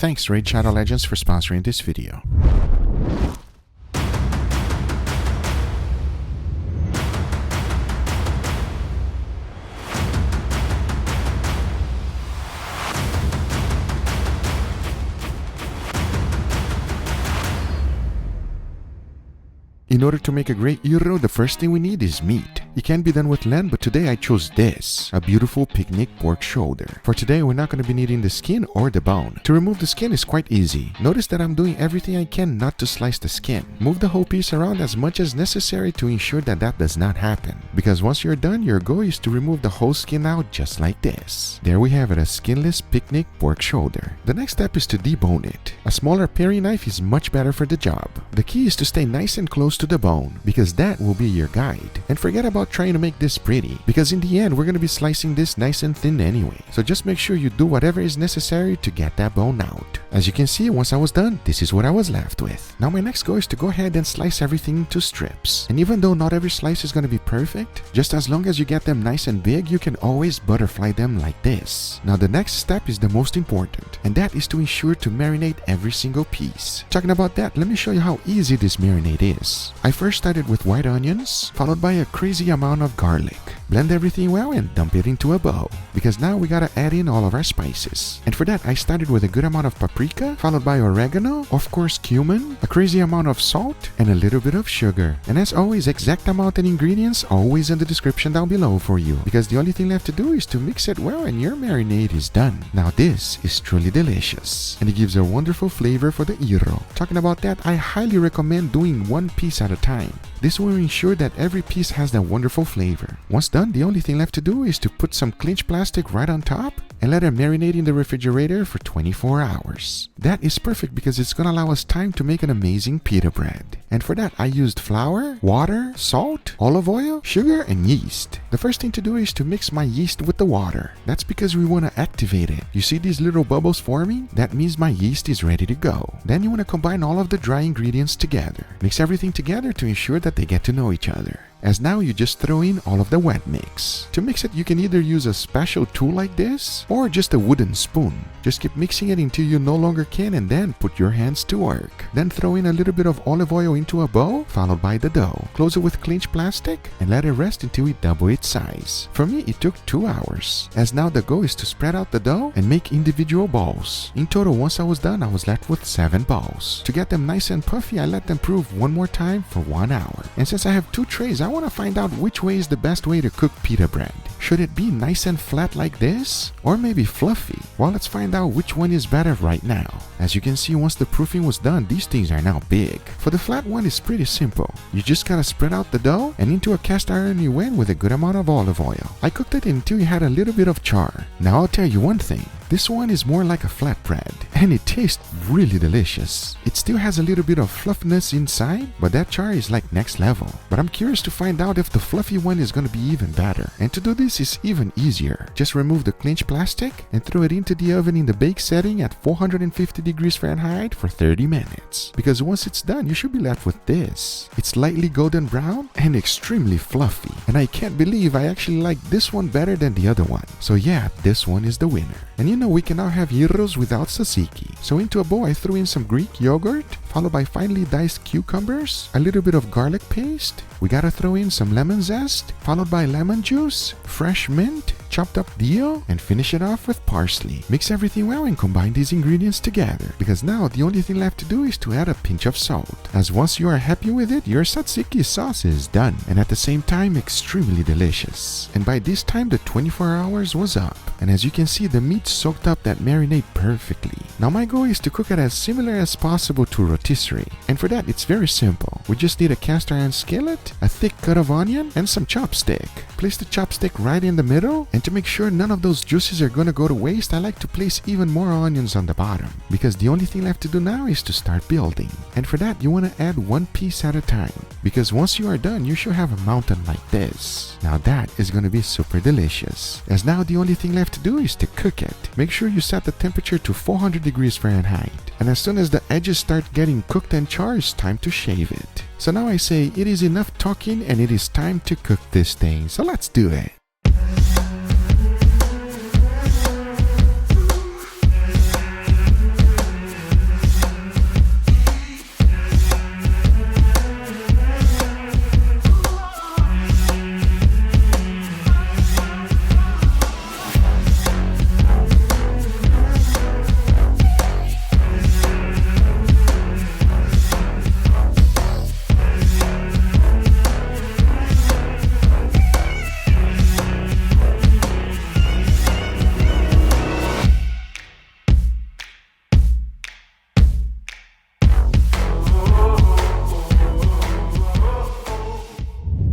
Thanks Raid Shadow Legends for sponsoring this video. In order to make a great gyro, the first thing we need is meat. It can be done with lamb, but today I chose this, a beautiful picnic pork shoulder. For today, we're not going to be needing the skin or the bone. To remove the skin is quite easy. Notice that I'm doing everything I can not to slice the skin. Move the whole piece around as much as necessary to ensure that that does not happen. Because once you're done, your goal is to remove the whole skin out just like this. There we have it, a skinless picnic pork shoulder. The next step is to debone it. A smaller paring knife is much better for the job. The key is to stay nice and close to the bone, because that will be your guide. And forget about trying to make this pretty, because in the end we're going to be slicing this nice and thin anyway. So just make sure you do whatever is necessary to get that bone out. As you can see, once I was done, this is what I was left with. Now my next goal is to go ahead and slice everything into strips. And even though not every slice is going to be perfect, just as long as you get them nice and big, you can always butterfly them like this. Now the next step is the most important, and that is to ensure to marinate every single piece. Talking about that, let me show you how easy this marinade is. I first started with white onions, followed by a crazy amount of garlic. Blend everything well and dump it into a bowl, because now we gotta add in all of our spices. And for that, I started with a good amount of paprika, followed by oregano, of course cumin, a crazy amount of salt, and a little bit of sugar. And as always, exact amount and ingredients always in the description down below for you, because the only thing left to do is to mix it well and your marinade is done. Now this is truly delicious, and it gives a wonderful flavor for the gyro. Talking about that, I highly recommend doing one piece at a time. This will ensure that every piece has that wonderful flavor. Once done, the only thing left to do is to put some clinch plastic right on top and let it marinate in the refrigerator for 24 hours. That is perfect because it's going to allow us time to make an amazing pita bread. And for that, I used flour, water, salt, olive oil, sugar, and yeast. The first thing to do is to mix my yeast with the water. That's because we want to activate it. You see these little bubbles forming? That means my yeast is ready to go. Then you want to combine all of the dry ingredients together. Mix everything together to ensure that they get to know each other. As now you just throw in all of the wet mix. To mix it, you can either use a special tool like this or just a wooden spoon. Just keep mixing it until you no longer can, and then put your hands to work. Then throw in a little bit of olive oil into a bowl, followed by the dough. Close it with clinch plastic and let it rest until it double its size. For me, it took 2 hours. As now the goal is to spread out the dough and make individual balls. In total, once I was done, I was left with 7 balls. To get them nice and puffy, I let them prove one more time for 1 hour. And since I have 2 trays, I want to find out which way is the best way to cook pita bread. Should it be nice and flat like this? Or maybe fluffy? Well, let's find out which one is better right now. As you can see, once the proofing was done, these things are now big. For the flat one, it's pretty simple. You just gotta spread out the dough, and into a cast iron you went with a good amount of olive oil. I cooked it until you had a little bit of char. Now I'll tell you one thing. This one is more like a flatbread, and it tastes really delicious. It still has a little bit of fluffiness inside, but that char is like next level. But I'm curious to find out if the fluffy one is going to be even better. And to do this is even easier. Just remove the clinch plastic and throw it into the oven in the bake setting at 450 degrees Fahrenheit for 30 minutes. Because once it's done, you should be left with this. It's lightly golden brown and extremely fluffy. And I can't believe I actually like this one better than the other one. So yeah, this one is the winner. And you know, we can now have gyros without tzatziki. So into a bowl, I threw in some Greek yogurt, followed by finely diced cucumbers, a little bit of garlic paste. We gotta throw in some lemon zest, followed by lemon juice, fresh mint, chopped up dill, and finish it off with parsley. Mix everything well and combine these ingredients together, because now the only thing left to do is to add a pinch of salt. As once you are happy with it, your tzatziki sauce is done, and at the same time extremely delicious. And by this time the 24 hours was up, and as you can see, the meat soaked up that marinade perfectly. Now my goal is to cook it as similar as possible to rotisserie, and for that it's very simple. We just need a cast iron skillet, a thick cut of onion, and some chopstick. Place the chopstick right in the middle, and to make sure none of those juices are gonna go to waste, I like to place even more onions on the bottom, because the only thing left to do now is to start building. And for that, you want to add one piece at a time, because once you are done, you should have a mountain like this. Now that is gonna be super delicious, as now the only thing left to do is to cook it. Make sure you set the temperature to 400 degrees Fahrenheit, and as soon as the edges start getting cooked and charred, it's time to shave it. So now I say it is enough talking and it is time to cook this thing, so let's do it.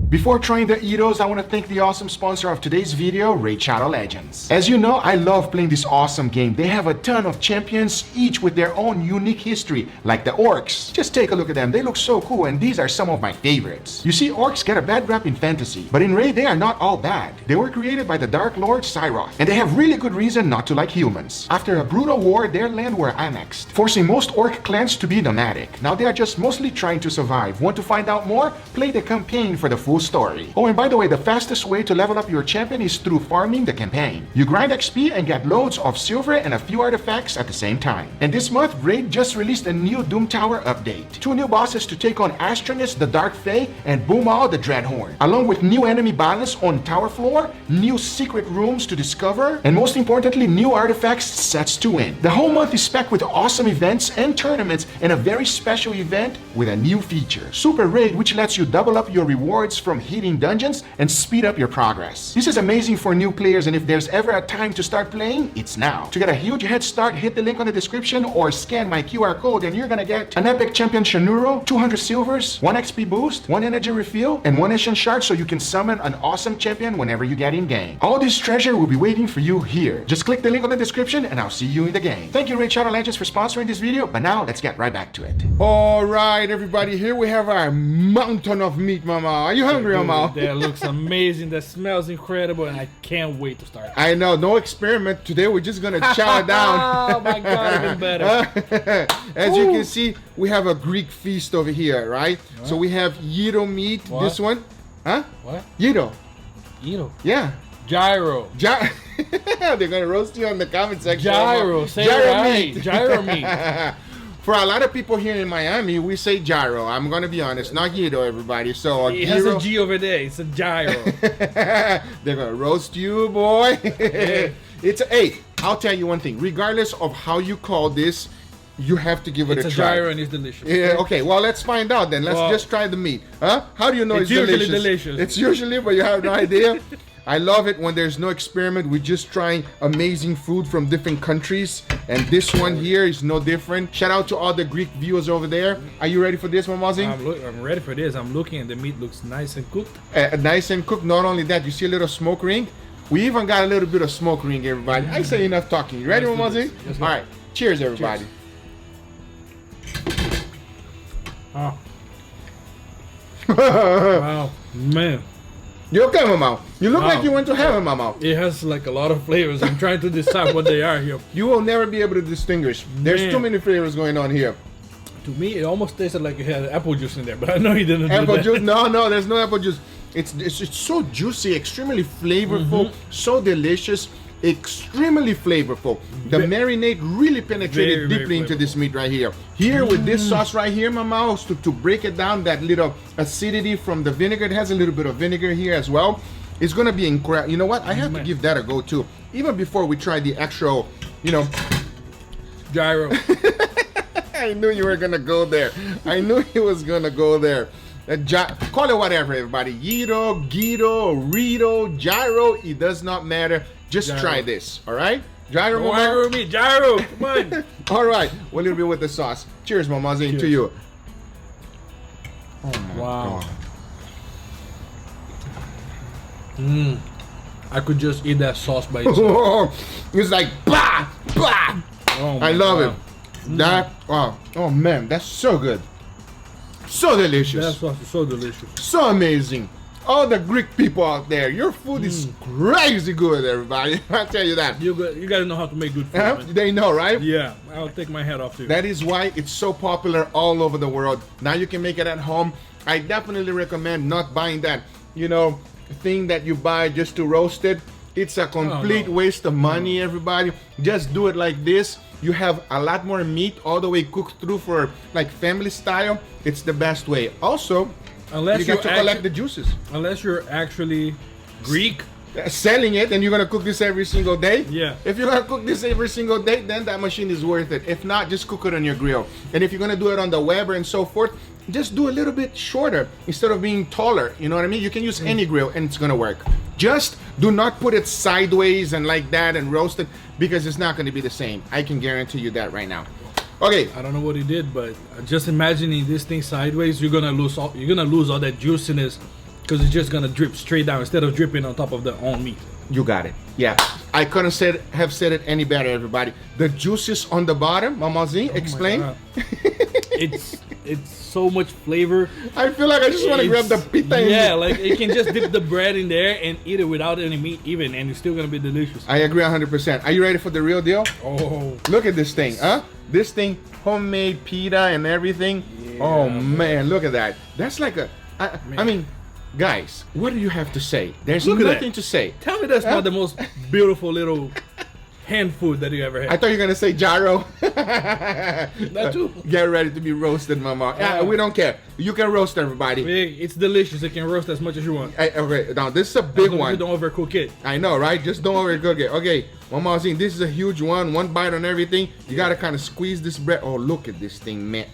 Before trying the Gyros, I want to thank the awesome sponsor of today's video, Raid Shadow Legends. As you know, I love playing this awesome game. They have a ton of champions, each with their own unique history, like the orcs. Just take a look at them, they look so cool, and these are some of my favorites. You see, orcs get a bad rap in fantasy, but in Raid they are not all bad. They were created by the Dark Lord Cyroth, and they have really good reason not to like humans. After a brutal war, their land were annexed, forcing most orc clans to be nomadic. Now they are just mostly trying to survive. Want to find out more? Play the campaign for the full story. Oh, and by the way, the fastest way to level up your champion is through farming the campaign. You grind XP and get loads of silver and a few artifacts at the same time. And this month, Raid just released a new Doom Tower update. 2 new bosses to take on Astronis, the Dark Fae, and Boomal, the Dreadhorn. Along with new enemy balance on tower floor, new secret rooms to discover, and most importantly, new artifacts sets to win. The whole month is packed with awesome events and tournaments, and a very special event with a new feature, Super Raid, which lets you double up your rewards from hitting dungeons and speed up your progress. This is amazing for new players, and if there's ever a time to start playing, it's now. To get a huge head start, hit the link on the description or scan my QR code and you're gonna get an epic champion Shanuro, 200 silvers, 1 XP boost, 1 energy refill, and 1 Ancient shard so you can summon an awesome champion whenever you get in game. All this treasure will be waiting for you here. Just click the link on the description and I'll see you in the game. Thank you Raid Shadow Legends for sponsoring this video, but now let's get right back to it. Alright everybody, here we have our mountain of meat, mama. Are you hungry, mama? That looks amazing. That smells incredible, and I can't wait to start. I know, no experiment. Today we're just gonna chow it down. Oh my god, even better. As you can see, we have a Greek feast over here, right? What? So we have gyro meat. What? This one, huh? What? Gyro. Gyro. Yeah. Gyro. They're gonna roast you on the comment section. Gyro. Say gyro right. Meat. Gyro meat. For a lot of people here in Miami, we say gyro. I'm gonna be honest, not gyro, everybody. So it has a G over there. It's a gyro. They're gonna roast you, boy. It's a. Hey, I'll tell you one thing. Regardless of how you call this, you have to give it a try. It's a gyro and it's delicious. Yeah. Okay. Well, let's find out then. Let's just try the meat. Huh? How do you know it's usually delicious? It's usually, but you have no idea. I love it when there's no experiment. We're just trying amazing food from different countries. And this one here is no different. Shout out to all the Greek viewers over there. Are you ready for this one, Mazi? I'm ready for this. I'm looking and the meat looks nice and cooked. Nice and cooked. Not only that, you see a little smoke ring? We even got a little bit of smoke ring, everybody. I say enough talking. You ready, Mazi? All right. Cheers, everybody. Cheers. Oh. Wow, man. You okay, Mama? You look like you went to heaven, Mama. It has like a lot of flavors. I'm trying to decide what they are here. You will never be able to distinguish. There's too many flavors going on here. To me, it almost tasted like it had apple juice in there, but I know you didn't. Apple juice? No, there's no apple juice. It's so juicy, extremely flavorful, so delicious, extremely flavorful. The marinade really penetrated deeply into this meat right here. Here with this sauce right here, Mama, to break it down, that little acidity from the vinegar. It has a little bit of vinegar here as well. It's gonna be incredible. You know what? I have to give that a go too. Even before we try the actual, gyro. I knew you were gonna go there. I knew he was gonna go there. Call it whatever, everybody. Gyro, Rito, gyro. It does not matter. Just try this, all right? Gyro, Mama. Gyro, come on. All right, a little bit with the sauce. Cheers, Mamazi, to you. Oh my God. I could just eat that sauce by itself. It's like blah, blah. Oh, I love it. That, oh man, that's so good. So delicious. That sauce is so delicious. So amazing. All the Greek people out there, your food is crazy good, everybody. I'll tell you that. You gotta know how to make good food. They know, right? Yeah, I'll take my hat off to you. That is why it's so popular all over the world. Now you can make it at home. I definitely recommend not buying that, thing that you buy just to roast it. It's a complete waste of money, everybody. Just do it like this. You have a lot more meat all the way cooked through for like family style. It's the best way. Also, unless you get to collect the juices. Unless you're actually Greek. Selling it and you're gonna cook this every single day. Yeah. If you're gonna cook this every single day, then that machine is worth it. If not, just cook it on your grill. And if you're gonna do it on the Weber and so forth, just do a little bit shorter instead of being taller. You know what I mean? You can use any grill and it's gonna work. Just do not put it sideways and like that and roast it, because it's not gonna be the same. I can guarantee you that right now. Okay. I don't know what he did, but just imagining this thing sideways, you're gonna lose all that juiciness because it's just gonna drip straight down instead of dripping on top of the own meat. You got it. Yeah. I couldn't have said it any better, everybody. The juices on the bottom, Mama Z, explain. It's so much flavor. I feel like I just want to grab the pita. Yeah, like you can just dip the bread in there and eat it without any meat even, and it's still gonna be delicious. I agree 100%. Are you ready for the real deal? Oh, look at this thing, huh? This thing, homemade pita and everything. Yeah, oh man, look at that. That's like a, I mean, guys, what do you have to say? There's nothing to say. Tell me that's not the most beautiful little hand food that you ever had. I thought you were gonna say gyro. That too. Get ready to be roasted, Mama. We don't care. You can roast everybody. It's delicious. You can roast as much as you want. Okay, now this is a big one. You don't overcook it. I know, right? Just don't overcook it. Okay, Mama, this is a huge one. One bite on everything. You gotta kind of squeeze this bread. Oh, look at this thing, man.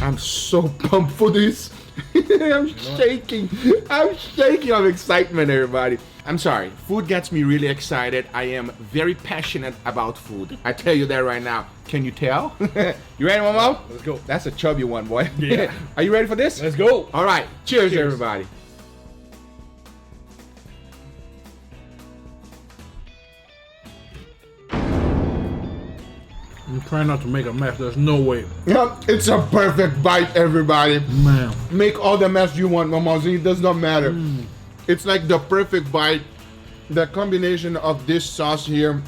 I'm so pumped for this. I'm shaking. I'm shaking of excitement, everybody. I'm sorry. Food gets me really excited. I am very passionate about food. I tell you that right now. Can you tell? You ready, Mama? Let's go. That's a chubby one, boy. Yeah. Are you ready for this? Let's go. All right. Cheers, everybody. I'm trying not to make a mess. There's no way. Yeah, it's a perfect bite, everybody. Man. Make all the mess you want, Mama Z. It does not matter. It's like the perfect bite. The combination of this sauce here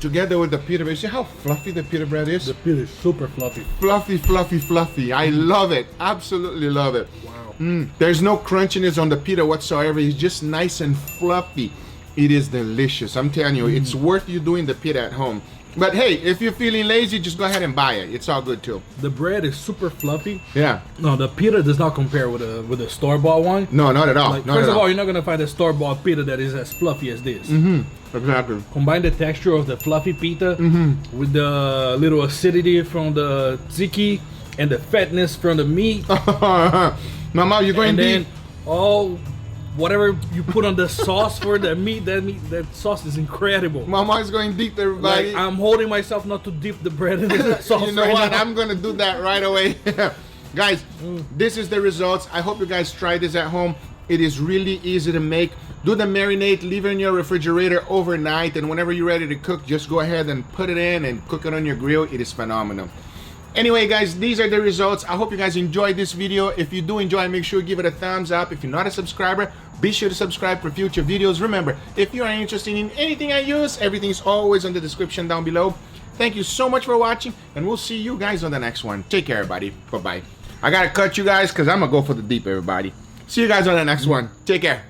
together with the pita bread. See how fluffy the pita bread is? The pita is super fluffy. Fluffy, fluffy, fluffy. I love it. Absolutely love it. Wow. There's no crunchiness on the pita whatsoever. It's just nice and fluffy. It is delicious. I'm telling you, it's worth you doing the pita at home. But hey, if you're feeling lazy, just go ahead and buy it. It's all good too. The bread is super fluffy. Yeah. No, the pita does not compare with a store-bought one. No, not at all. Like, first of all, you're not gonna find a store-bought pita that is as fluffy as this. Exactly. Combine the texture of the fluffy pita with the little acidity from the tzatziki and the fatness from the meat. Mama, you're going and deep. then whatever you put on the sauce for the meat, that sauce is incredible. Mama is going deep, everybody. Like, I'm holding myself not to dip the bread in the sauce. You know right what? now. I'm gonna do that right away. Guys, this is the results. I hope you guys try this at home. It is really easy to make. Do the marinade, leave it in your refrigerator overnight, and whenever you're ready to cook, just go ahead and put it in and cook it on your grill. It is phenomenal. Anyway, guys, these are the results. I hope you guys enjoyed this video. If you do enjoy, make sure you give it a thumbs up. If you're not a subscriber, be sure to subscribe for future videos. Remember, if you are interested in anything I use, everything is always in the description down below. Thank you so much for watching, and we'll see you guys on the next one. Take care, everybody. Bye-bye. I gotta cut you guys because I'm gonna go for the deep, everybody. See you guys on the next one. Take care.